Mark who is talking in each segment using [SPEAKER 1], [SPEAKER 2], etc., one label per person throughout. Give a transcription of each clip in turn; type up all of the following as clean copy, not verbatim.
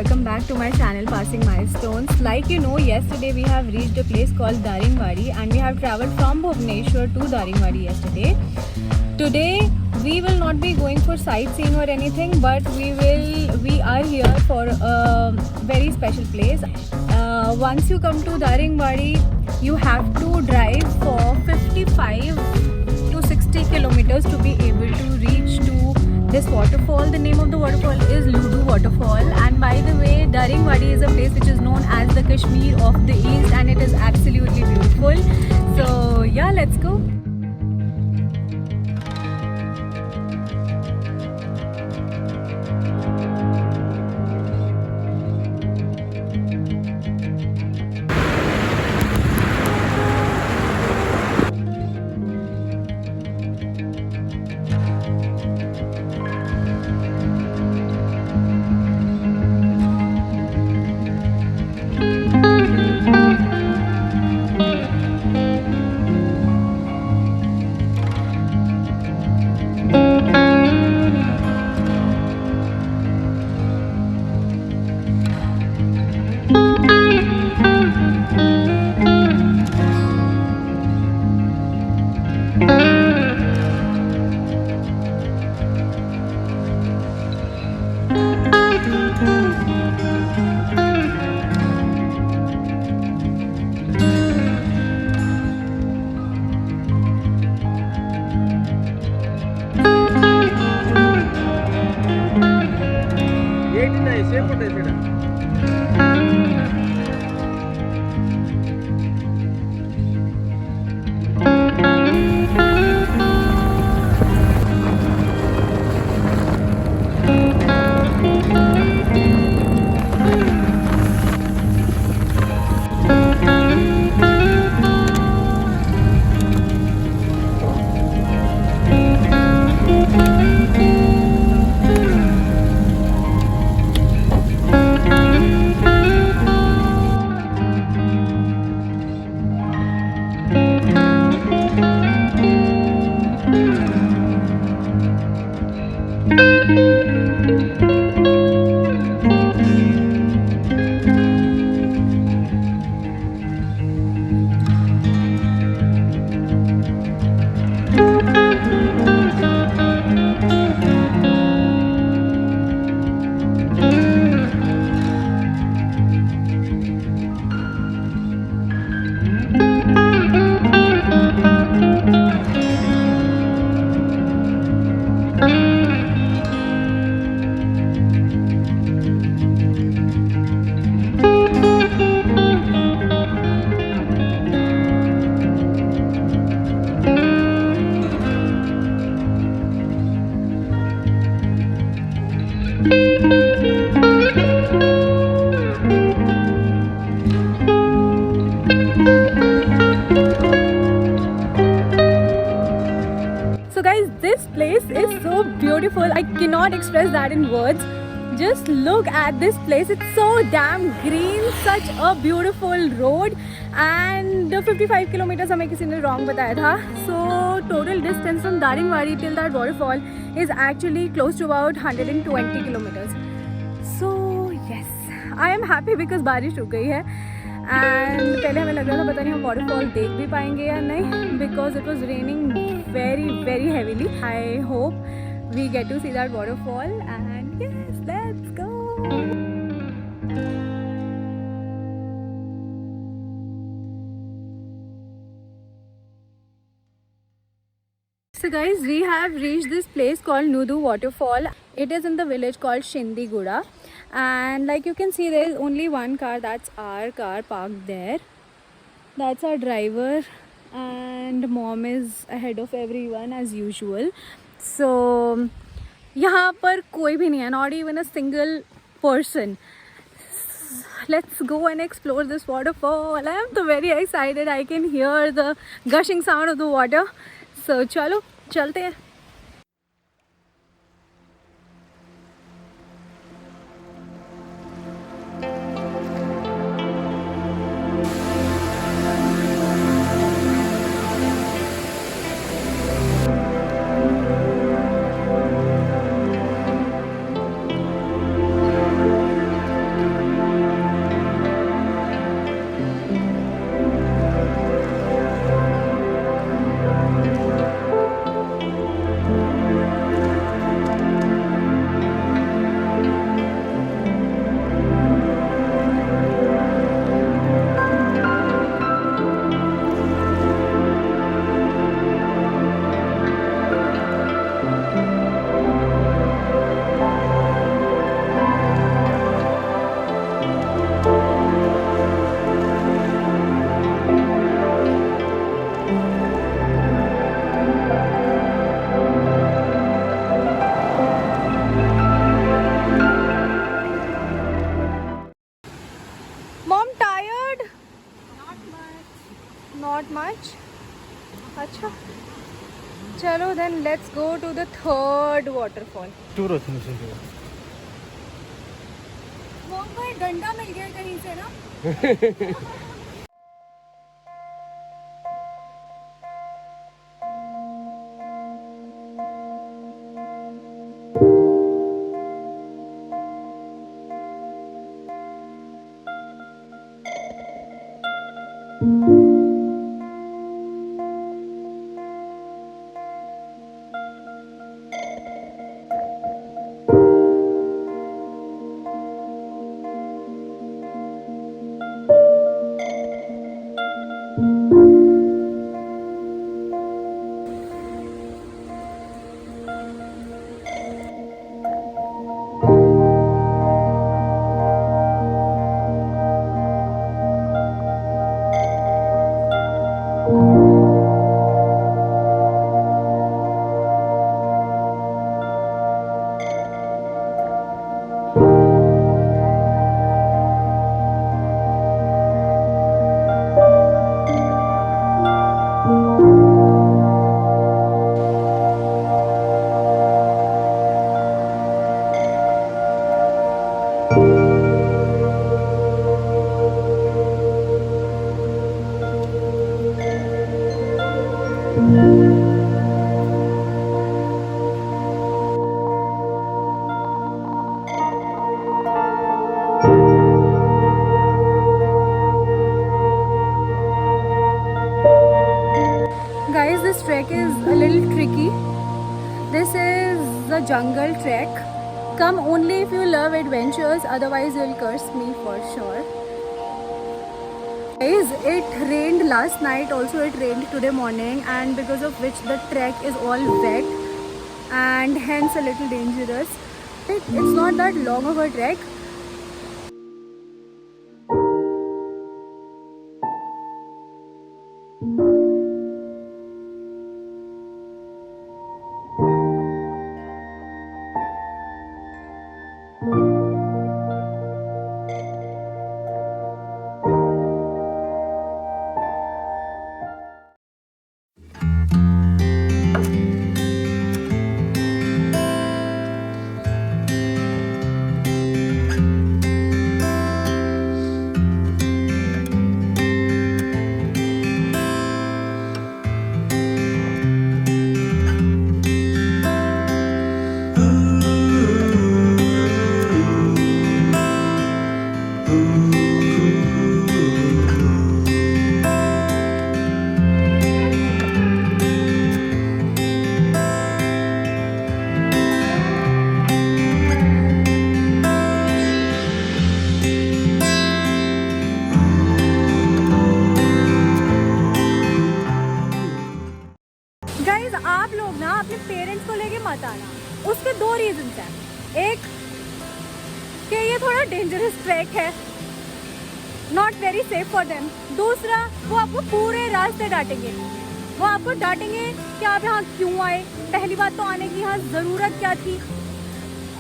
[SPEAKER 1] welcome back to my channel Passing Milestones. Like you know, yesterday we have reached a place called Daringwadi and we have travelled from Bhubaneswar to Daringwadi yesterday. Today we will not be going for sightseeing or anything, but we are here for a very special place. Once you come to Daringwadi, you have to drive for 55 to 60 kilometers to be able to reach to this waterfall. The name of the waterfall is Ludu Waterfall, and by the way, Daringwadi is a place which is known as the Kashmir of the East, and it is absolutely beautiful. So yeah, let's go. So guys, this place is so beautiful. I cannot express that in words. Just look at this place. It's so damn green, such a beautiful road, and 55 kilometers हमें किसी ने wrong बताया था. So total distance from Daringwadi till that waterfall is actually close to about 120 kilometers. So yes, I am happy because बारिश रुक गई है. And पहले हमें लग रहा था पता नहीं हम वाटरफॉल देख भी पाएंगे या नहीं, because it was raining very very heavily. I hope we get to see that waterfall and yes, let's go. So guys, we have reached this place called Nudu Waterfall. It is in the village called Shindigura, and like you can see, there is only one car. That's our car parked there. That's our driver, and mom is ahead of everyone as usual. So यहाँ पर कोई भी नहीं है, not even a single person. Let's go and explore this waterfall. I am so very excited. I can hear the gushing sound of the water. So चलो चलते हैं. Mom, tired? Not much. अच्छा. चलो then let's go to the third waterfall.
[SPEAKER 2] Tour होती है मुझे.
[SPEAKER 1] Mom को एक डंडा मिल गया कहीं से ना. Guys, this trek is a little tricky. This is the jungle trek. Come only if you love adventures, otherwise you'll curse me for sure. Guys, it rained last night, also it rained today morning, and because of which the trek is all wet and hence a little dangerous. It's not that long of a trek. Guys आप लोग ना अपने parents को लेके मत आना. उसके दो रीजंस हैं. एक कि ये थोड़ा डेंजरस ट्रैक है, not very safe for them. दूसरा, वो आपको पूरे रास्ते डांटेंगे. वो आपको डांटेंगे कि आप यहाँ क्यों आए. पहली बात तो आने की यहाँ ज़रूरत क्या थी.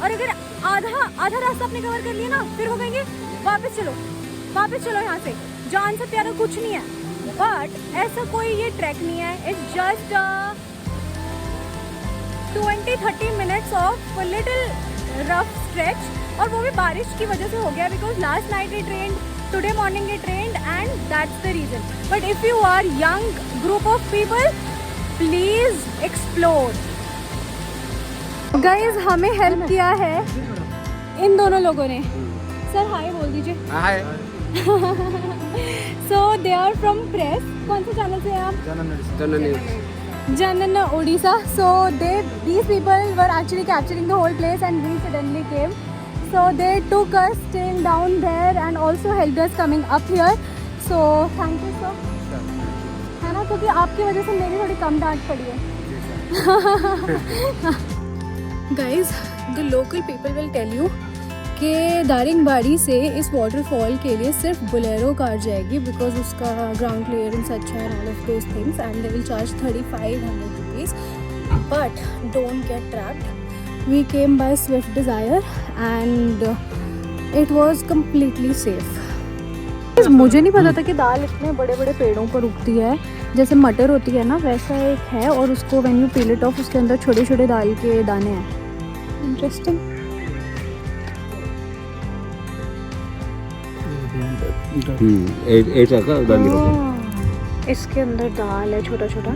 [SPEAKER 1] और अगर आधा रास्ता आपने कवर कर लिया ना, फिर वो कहेंगे वापस चलो यहाँ से. जान से प्यारा कुछ नहीं है. बट ऐसा कोई ये ट्रैक नहीं है. It's just 20-30 minutes of little rough stretch, और वो भी बारिश की वजह से हो गया. Because last night it rained, today morning it rained, and that's the reason. But if you are young group of people, please explore. Guys हमें हेल्प किया है इन दोनों लोगों ने. सर हाय बोल दीजिए.
[SPEAKER 2] हाय.
[SPEAKER 1] सो दे आर फ्रॉम प्रेस. कौन से चैनल से हैं आप? Janan Odisha. So these people were actually capturing the whole place, and we suddenly came. So they took us staying down there and also helped us coming up here. So thank you sir. है ना, क्योंकि आपकी वजह से मेरी थोड़ी कम डांट पड़ी है. Guys, the local people will tell you कि दारिंगबाड़ी से इस वाटरफॉल के लिए सिर्फ बोलेरो कार जाएगी, बिकॉज उसका ग्राउंड क्लियरेंस अच्छा है, all of those things, and they will charge 3500 rupees. But don't get trapped. We came by Swift Dzire and it was completely safe. Guys मुझे नहीं पता था कि दाल इतने बड़े बड़े पेड़ों पर उगती है। जैसे मटर होती है ना वैसा एक है, और उसको when you peel it of उसके अंदर छोटे छोटे दाल के दाने हैं। इंटरेस्टिंग।
[SPEAKER 2] ऐसा का दाल
[SPEAKER 1] इसके अंदर दाल है छोटा छोटा।